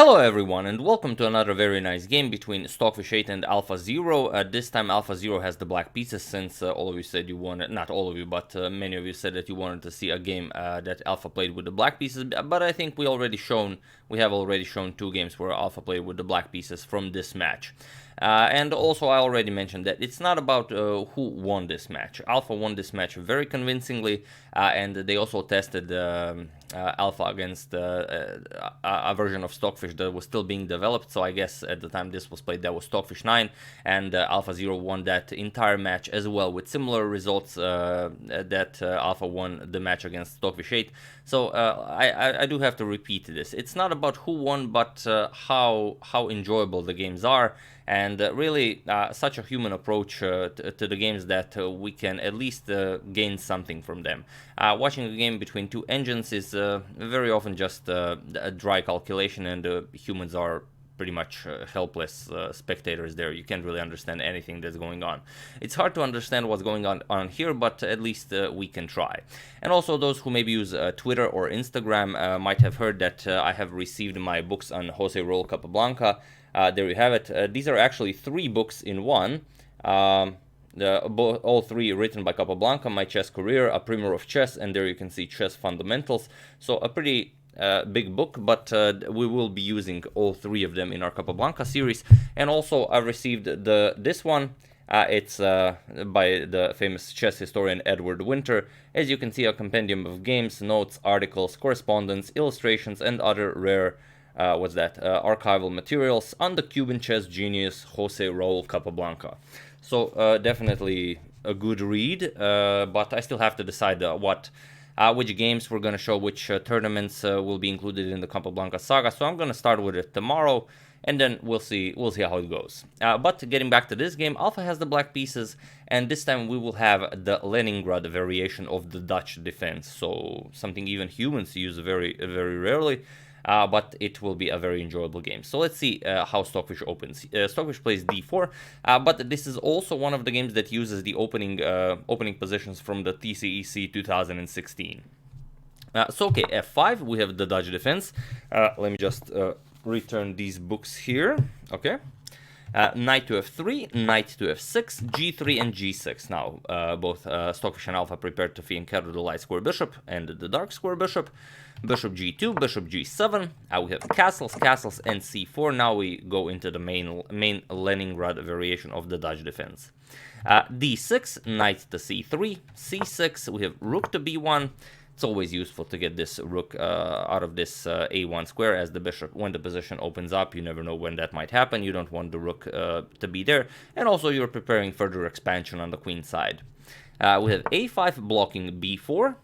Hello everyone and welcome to another very nice game between Stockfish 8 and AlphaZero. This time AlphaZero has the black pieces since all of you said you wanted, not all of you, but many of you said that you wanted to see a game that Alpha played with the black pieces. But I think we have already shown two games where Alpha played with the black pieces from this match. And also I already mentioned that it's not about who won this match. Alpha won this match very convincingly, and they also tested Alpha against a version of Stockfish that was still being developed. So I guess at the time this was played, that was Stockfish 9, and AlphaZero won that entire match as well with similar results that Alpha won the match against Stockfish 8. So I do have to repeat this. It's not about who won, but how enjoyable the games are. And really such a human approach to the games that we can at least gain something from them. Watching a game between two engines is very often just a dry calculation, and humans are pretty much helpless spectators there. You can't really understand anything that's going on. It's hard to understand what's going on here, but at least we can try. And also those who maybe use Twitter or Instagram might have heard that I have received my books on Jose Raul Capablanca. There you have it. These are actually 3 books in one. All 3 written by Capablanca: My Chess Career, A Primer of Chess, and there you can see Chess Fundamentals. So a pretty big book, but we will be using all 3 of them in our Capablanca series. And also I received this one. It's by the famous chess historian Edward Winter. As you can see, a compendium of games, notes, articles, correspondence, illustrations, and other rare archival materials on the Cuban chess genius Jose Raul Capablanca. So definitely a good read, but I still have to decide which games we're going to show, which tournaments will be included in the Capablanca saga. So I'm going to start with it tomorrow, and then we'll see how it goes. But getting back to this game, Alpha has the black pieces, and this time we will have the Leningrad variation of the Dutch defense. So something even humans use very, very rarely. But it will be a very enjoyable game. So let's see how Stockfish opens. Stockfish plays d4, but this is also one of the games that uses the opening positions from the TCEC 2016. So okay, f5, we have the Dutch defense. Let me just return these books here. Okay. Knight to f3, knight to f6, g3, and g6. Now, both Stockfish and Alpha prepared to encounter the light square bishop and the dark square bishop. Bishop g2, bishop g7. We have castles, and c4. Now we go into the main Leningrad variation of the Dutch defense. d6, knight to c3, c6. We have rook to b1. It's always useful to get this rook out of this a1 square, as the bishop, when the position opens up, you never know when that might happen. You don't want the rook to be there. And also you're preparing further expansion on the queen side. We have a5 blocking b4,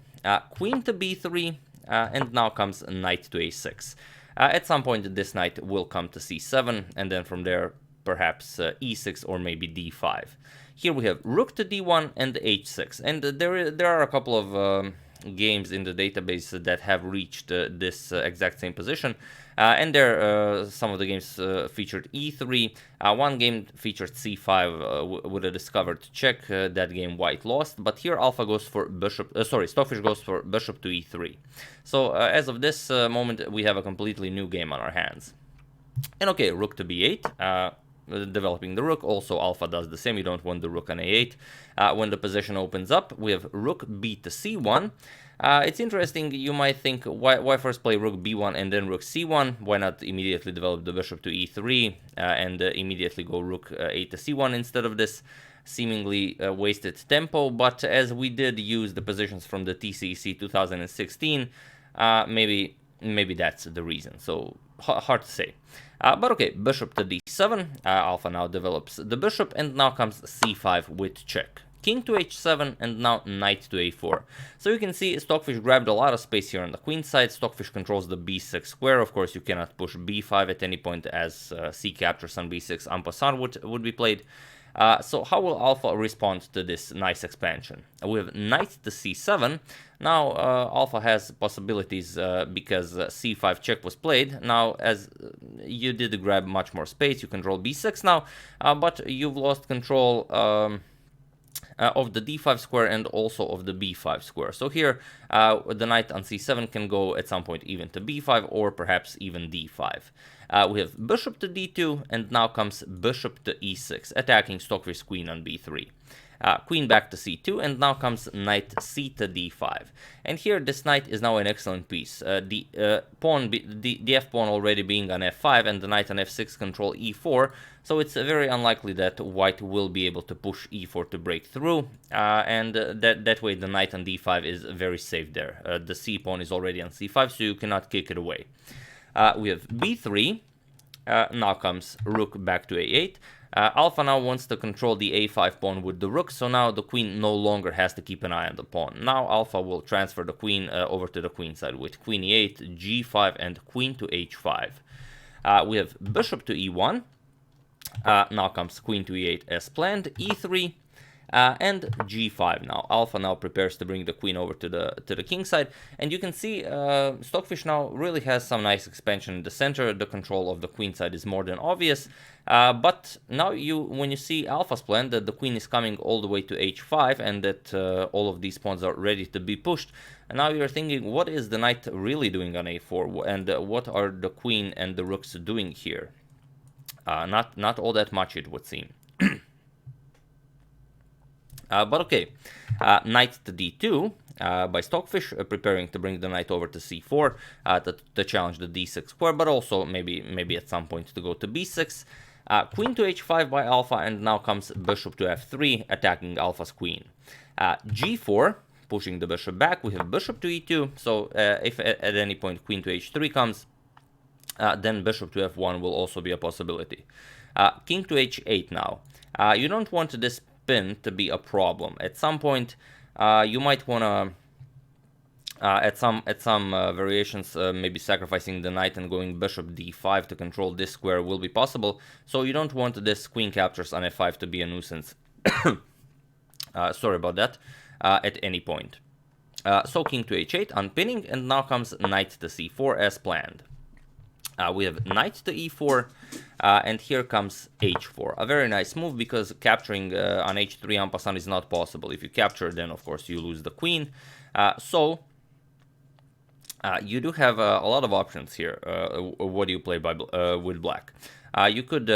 queen to b3, and now comes knight to a6. At some point this knight will come to c7, and then from there perhaps e6 or maybe d5. Here we have rook to d1 and h6, and there are a couple of games in the database that have reached this exact same position, and there some of the games featured e3. One game featured c5 with a discovered check. That game white lost, but here Alpha goes for Stockfish goes for bishop to e3. So as of this moment we have a completely new game on our hands. And okay, rook to b8, developing the rook. Also Alpha does the same. You don't want the rook on a8. When the position opens up, we have rook b to c1. It's interesting. You might think, why first play rook b1 and then rook c1? Why not immediately develop the bishop to e3 and immediately go rook a to c1 instead of this seemingly wasted tempo? But as we did use the positions from the TCEC 2016, maybe that's the reason. So hard to say. But okay, bishop to d7. Alpha now develops the bishop, and now comes c5 with check. King to h7, and now knight to a4. So you can see Stockfish grabbed a lot of space here on the queen side. Stockfish controls the b6 square. Of course, you cannot push b5 at any point, as c captures on b6 en passant would be played. So how will Alpha respond to this nice expansion? We have knight to c7. Now Alpha has possibilities because c5 check was played. Now, as you did grab much more space, you control b6 now, but you've lost control of the d5 square and also of the b5 square. So here, the knight on c7 can go at some point even to b5 or perhaps even d5. We have bishop to d2, and now comes bishop to e6, attacking Stockfish queen on b3. Queen back to c2, and now comes knight c to d5. And here this knight is now an excellent piece. The f pawn already being on f5 and the knight on f6 control e4, so it's very unlikely that white will be able to push e4 to break through, and that way the knight on d5 is very safe there. The c pawn is already on c5, so you cannot kick it away. We have b3, now comes rook back to a8. Alpha now wants to control the a5 pawn with the rook, so now the queen no longer has to keep an eye on the pawn. Now Alpha will transfer the queen over to the queen side with queen e8, g5, and queen to h5. We have bishop to e1. Now comes queen to e8 as planned, e3, and g5 now. Alpha now prepares to bring the queen over to the king side, and you can see Stockfish now really has some nice expansion in the center. The control of the queen side is more than obvious, but now when you see Alpha's plan that the queen is coming all the way to h5 and that all of these pawns are ready to be pushed, and now you're thinking, what is the knight really doing on a4, and what are the queen and the rooks doing here? Not all that much, it would seem. But okay, knight to d2 by Stockfish, preparing to bring the knight over to c4 to challenge the d6 square, but also maybe at some point to go to b6. Queen to h5 by Alpha, and now comes bishop to f3, attacking Alpha's queen. g4, pushing the bishop back. We have bishop to e2, so if at any point queen to h3 comes, then bishop to f1 will also be a possibility. King to h8 now. You don't want this pin to be a problem. At some point, you might want to, at some variations, maybe sacrificing the knight and going bishop d5 to control this square will be possible. So you don't want this queen captures on f5 to be a nuisance. Sorry about that. At any point. So king to h8, unpinning, and now comes knight to c4 as planned. We have knight to e4, and here comes h4. A very nice move, because capturing on h3 en passant is not possible. If you capture, then of course you lose the queen. So you do have a lot of options here. What do you play with black? You could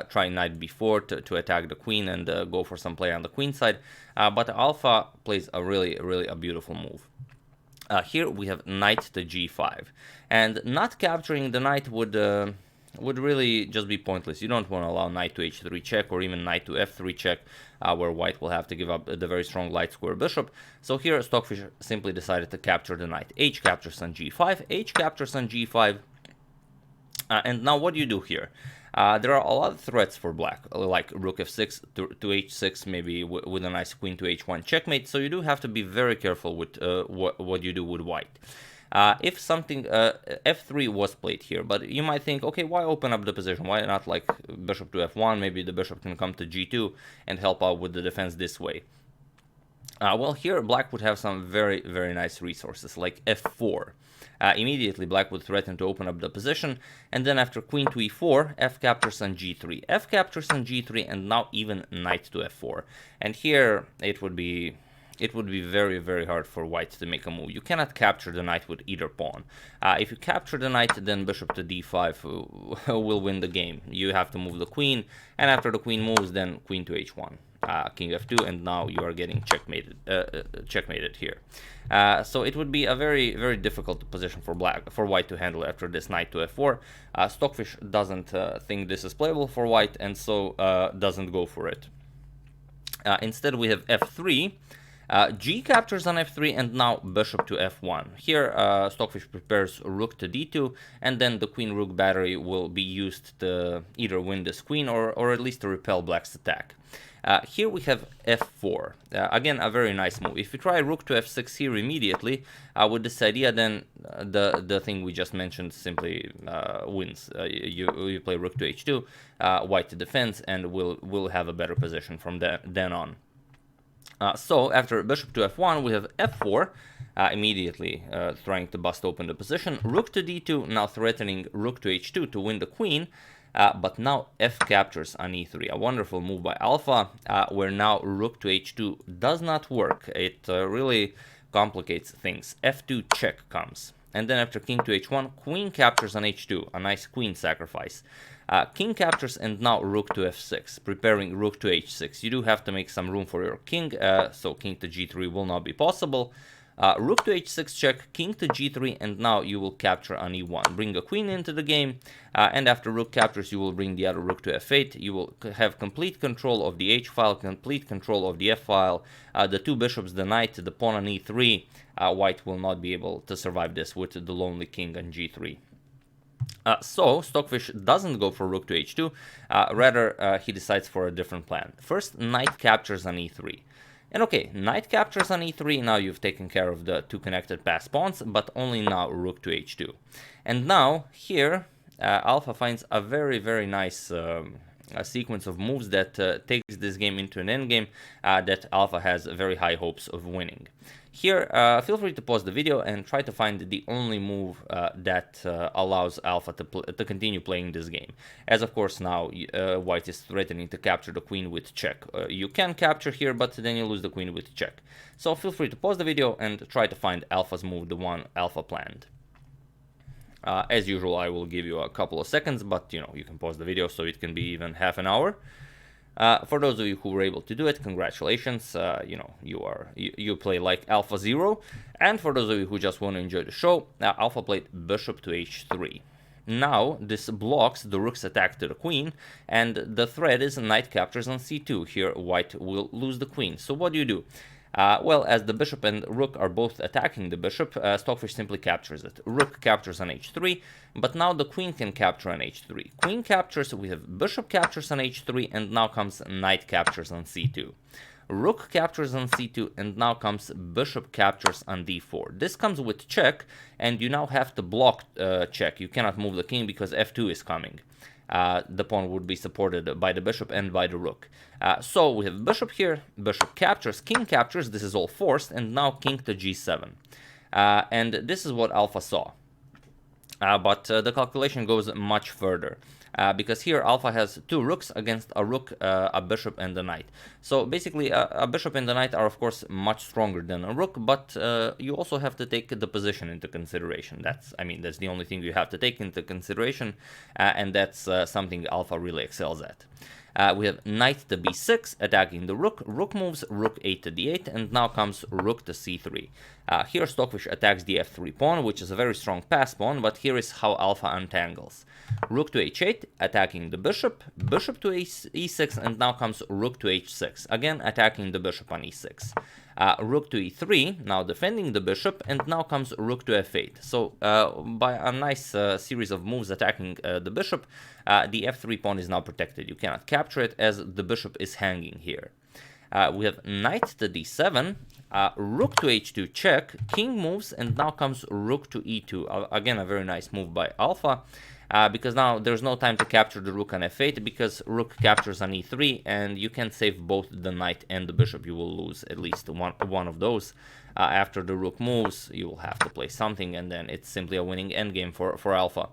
try knight b4 to attack the queen and go for some play on the queen side, but Alpha plays a really a beautiful move. Here we have knight to g5, and not capturing the knight would really just be pointless. You don't want to allow knight to h3 check, or even knight to f3 check, where white will have to give up the very strong light square bishop. So here Stockfish simply decided to capture the knight. H captures on g5, h captures on g5, and now what do you do here? There are a lot of threats for black, like rook f6 to h6, maybe with a nice queen to h1 checkmate, so you do have to be very careful with what you do with white. If something, f3 was played here, but you might think, okay, why open up the position? Why not like bishop to f1? Maybe the bishop can come to g2 and help out with the defense this way. Well, here black would have some very nice resources, like f4. Immediately black would threaten to open up the position, and then after queen to e4, f captures on g3, f captures on g3, and now even knight to f4. And here it would be very hard for white to make a move. You cannot capture the knight with either pawn. If you capture the knight, then bishop to d5 will win the game. You have to move the queen, and after the queen moves, then queen to h1. King f2, and now you are getting checkmated here. So it would be a very difficult position for white to handle after this knight to f4. Stockfish doesn't think this is playable for white, and so doesn't go for it. Instead, we have f3. G captures on f3, and now bishop to f1. Here Stockfish prepares rook to d2, and then the queen rook battery will be used to either win this queen or at least to repel black's attack. Here we have f4. Again, a very nice move. If you try rook to f6 here immediately with this idea, then the thing we just mentioned simply wins. You play rook to h2, white to defense, and will have a better position from then on. So after bishop to f1, we have f4, immediately trying to bust open the position. Rook to d2, now threatening rook to h2 to win the queen. But now f captures on e3, a wonderful move by Alpha, where now rook to h2 does not work. It really complicates things. f2 check comes, and then after king to h1, queen captures on h2, a nice queen sacrifice. King captures, and now rook to f6, preparing rook to h6. You do have to make some room for your king, so king to g3 will not be possible. Rook to h6 check, king to g3, and now you will capture on e1. Bring a queen into the game, and after rook captures, you will bring the other rook to f8. You will have complete control of the h file, complete control of the f file, the two bishops, the knight, the pawn on e3. White will not be able to survive this with the lonely king on g3. So Stockfish doesn't go for rook to h2, rather he decides for a different plan. First, knight captures on e3. And okay, knight captures on e3, now you've taken care of the two connected passed pawns, but only now rook to h2. And now, here, Alpha finds a very, very nice a sequence of moves that takes this game into an endgame that Alpha has very high hopes of winning. Here, feel free to pause the video and try to find the only move that allows Alpha to continue playing this game. As of course now White is threatening to capture the queen with check. You can capture here, but then you lose the queen with check. So feel free to pause the video and try to find Alpha's move, the one Alpha planned. As usual, I will give you a couple of seconds, but you can pause the video, so it can be even half an hour. For those of you who were able to do it, congratulations. You play like AlphaZero. And for those of you who just want to enjoy the show, Alpha played bishop to h3. Now this blocks the rook's attack to the queen, and the threat is knight captures on c2. Here White will lose the queen. So what do? Well, as the bishop and rook are both attacking the bishop, Stockfish simply captures it. Rook captures on h3, but now the queen can capture on h3. Queen captures, we have bishop captures on h3, and now comes knight captures on c2. Rook captures on c2, and now comes bishop captures on d4. This comes with check, and you now have to block check. You cannot move the king because f2 is coming. The pawn would be supported by the bishop and by the rook. So we have bishop here, bishop captures, king captures, this is all forced, and now king to g7. And this is what Alpha saw. But the calculation goes much further. Because here Alpha has two rooks against a rook, a bishop, and a knight. So basically, a bishop and a knight are of course much stronger than a rook, but you also have to take the position into consideration. That's the only thing you have to take into consideration, and that's something Alpha really excels at. We have knight to b6, attacking the rook. Rook moves, rook 8 to d8, and now comes rook to c3. Here Stockfish attacks the f3 pawn, which is a very strong pass pawn, but here is how Alpha untangles. Rook to h8, attacking the bishop, bishop to e6, and now comes rook to h6, again attacking the bishop on e6. Rook to e3, now defending the bishop, and now comes rook to f8. So by a nice series of moves attacking the bishop, the f3 pawn is now protected. You cannot capture it as the bishop is hanging here. We have knight to d7, rook to h2 check, king moves, and now comes rook to e2. Again, a very nice move by Alpha. Because now there's no time to capture the rook on f8, because rook captures on e3, and you can't save both the knight and the bishop. You will lose at least one of those. After the rook moves, you will have to play something, and then it's simply a winning endgame for Alpha.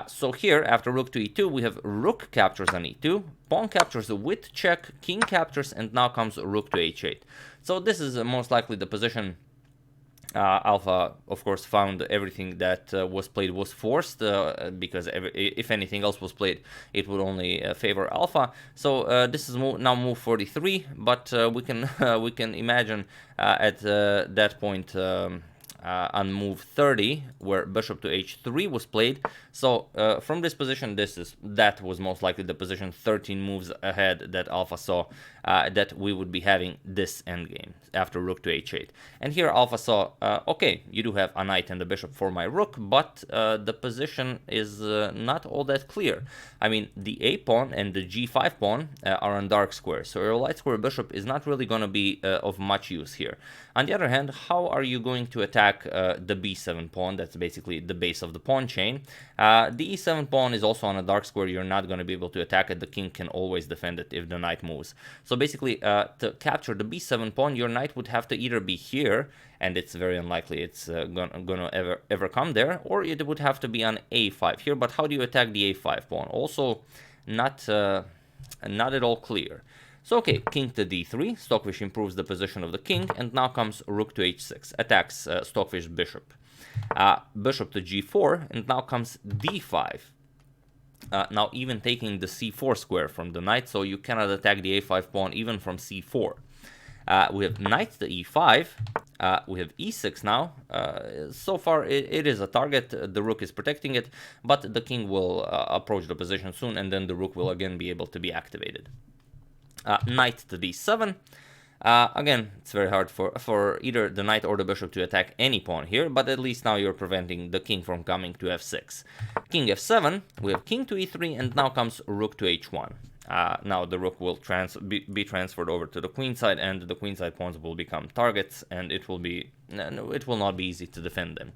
So here, after rook to e2, we have rook captures on e2, pawn captures with check, king captures, and now comes rook to h8. So this is most likely the position. Alpha, of course, found everything that was played was forced, because if anything else was played, it would only favor Alpha. So this is now move 43, but we can imagine at that point on move 30, where bishop to h3 was played. So from this position, that was most likely the position 13 moves ahead that Alpha saw that we would be having this endgame after rook to h8. And here Alpha saw, okay, you do have a knight and a bishop for my rook, but the position is not all that clear. I mean, the a pawn and the g5 pawn are on dark squares, so your light square bishop is not really going to be of much use here. On the other hand, how are you going to attack attack the b7 pawn. That's basically the base of the pawn chain. The e7 pawn is also on a dark square. You're not going to be able to attack it. The king can always defend it if the knight moves. So basically, to capture the b7 pawn, your knight would have to either be here, and it's very unlikely it's gonna ever come there, or it would have to be on a5 here. But how do you attack the a5 pawn? Also, not at all clear. So okay, king to d3, Stockfish improves the position of the king, and now comes rook to h6, attacks Stockfish bishop. Bishop to g4, and now comes d5. Now even taking the c4 square from the knight, so you cannot attack the a5 pawn even from c4. We have knight to e5, we have e6 now. So far it is a target, the rook is protecting it, but the king will approach the position soon, and then the rook will again be able to be activated. Knight to d7. Again, it's very hard for either the knight or the bishop to attack any pawn here, but at least now you're preventing the king from coming to f6. King f7, we have king to e3, and now comes rook to h1. Now the rook will be transferred over to the queen side, and the queen side pawns will become targets, and it will not be easy to defend them.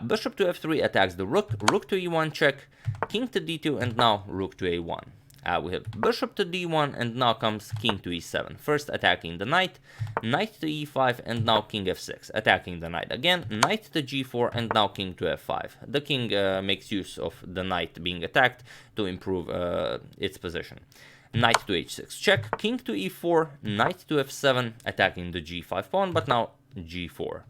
Bishop to f3 attacks the rook, rook to e1 check, king to d2, and now rook to a1. We have bishop to d1, and now comes king to e7. First attacking the knight, knight to e5, and now king f6. Attacking the knight again, knight to g4, and now king to f5. The king makes use of the knight being attacked to improve its position. Knight to h6 check, king to e4, knight to f7, attacking the g5 pawn, but now g4.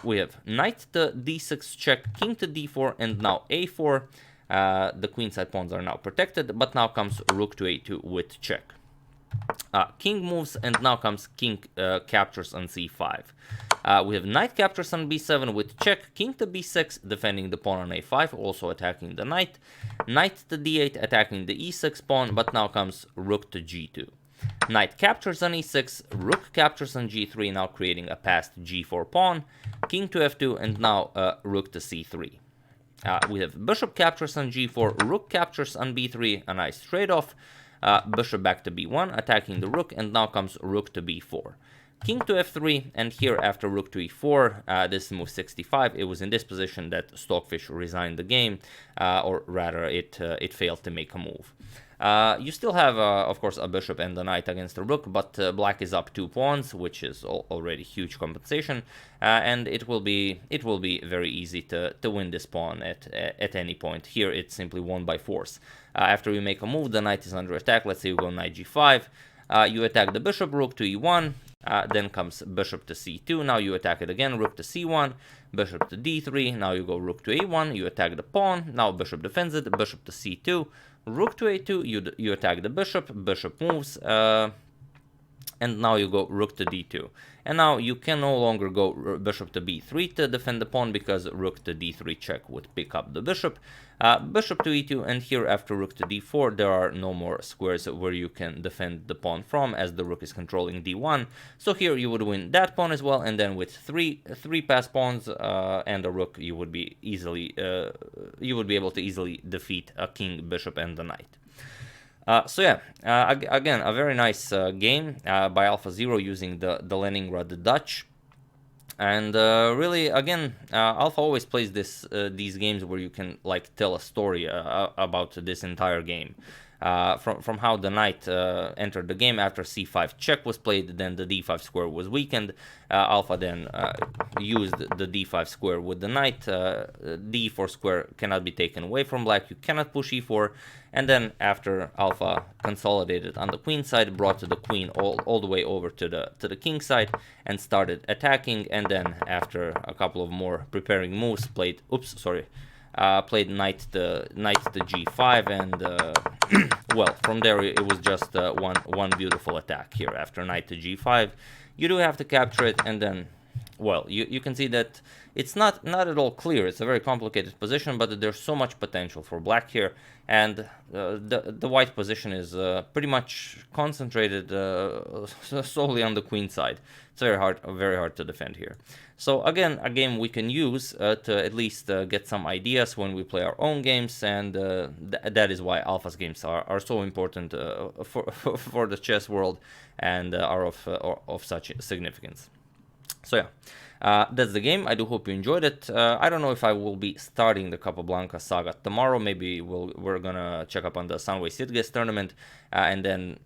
We have knight to d6 check, king to d4, and now a4. The queenside pawns are now protected, but now comes rook to a2 with check. King moves, and now comes king captures on c5. We have knight captures on b7 with check, king to b6, defending the pawn on a5, also attacking the knight. Knight to d8, attacking the e6 pawn, but now comes rook to g2. Knight captures on e6, rook captures on g3, now creating a passed g4 pawn. King to f2, and now rook to c3. We have bishop captures on g4, rook captures on b3, a nice trade-off. Bishop back to b1, attacking the rook, and now comes rook to b4. King to f3, and here after rook to e4, this is move 65. It was in this position that Stockfish resigned the game, or rather it failed to make a move. You still have, of course, a bishop and a knight against a rook, but black is up 2 pawns, which is already huge compensation, and it will be very easy to win this pawn at any point. Here it's simply won by force. After you make a move, the knight is under attack. Let's say you go knight g5, you attack the bishop, rook to e1, then comes bishop to c2, now you attack it again, rook to c1, bishop to d3, now you go rook to a1, you attack the pawn, now bishop defends it, bishop to c2, rook to a2, you attack the bishop moves, and now you go rook to d2. And now you can no longer go bishop to b3 to defend the pawn, because rook to d3 check would pick up the bishop. Bishop to e2, and here after rook to d4 there are no more squares where you can defend the pawn from, as the rook is controlling d1. So here you would win that pawn as well, and then with three passed pawns and a rook, you would be able to easily defeat a king, bishop, and the knight. So yeah, again, a very nice game by AlphaZero using the Leningrad Dutch. And really, again, Alpha always plays these games where you can like tell a story about this entire game. From how the knight entered the game after c5 check was played, then the d5 square was weakened. Alpha then used the d5 square with the knight. D4 square cannot be taken away from black. You cannot push e4. And then after Alpha consolidated on the queen side, brought the queen all the way over to the king side and started attacking. And then after a couple of more preparing moves, played knight to g5, and well, from there it was just one beautiful attack here. After knight to g5, you do have to capture it, and then, well, you can see that it's not at all clear. It's a very complicated position, but there's so much potential for black here, and the white position is pretty much concentrated solely on the queen side. It's very hard to defend here. So again, a game we can use to at least get some ideas when we play our own games, and that is why Alpha's games are so important for the chess world, and are of such significance. So That's the game. I do hope you enjoyed it. I don't know if I will be starting the Capablanca saga tomorrow. Maybe we're gonna check up on the Sunway Sitges tournament, and then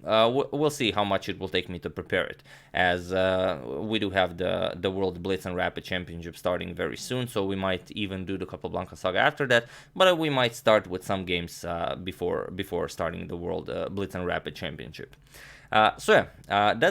we'll see how much it will take me to prepare it, as we do have the World Blitz and Rapid Championship starting very soon, so we might even do the Capablanca saga after that, but we might start with some games before starting the World Blitz and Rapid Championship. That's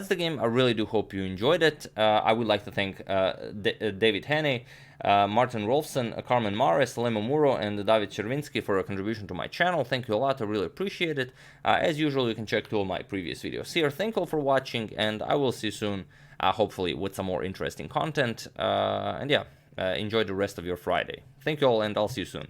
the game. I really do hope you enjoyed it. I would like to thank David Hannay, Martin Rolfson, Carmen Mares, Lemo Muro, and David Chervinsky for a contribution to my channel. Thank you a lot. I really appreciate it. As usual, you can check all my previous videos here. Thank you all for watching, and I will see you soon, hopefully with some more interesting content. Enjoy the rest of your Friday. Thank you all, and I'll see you soon.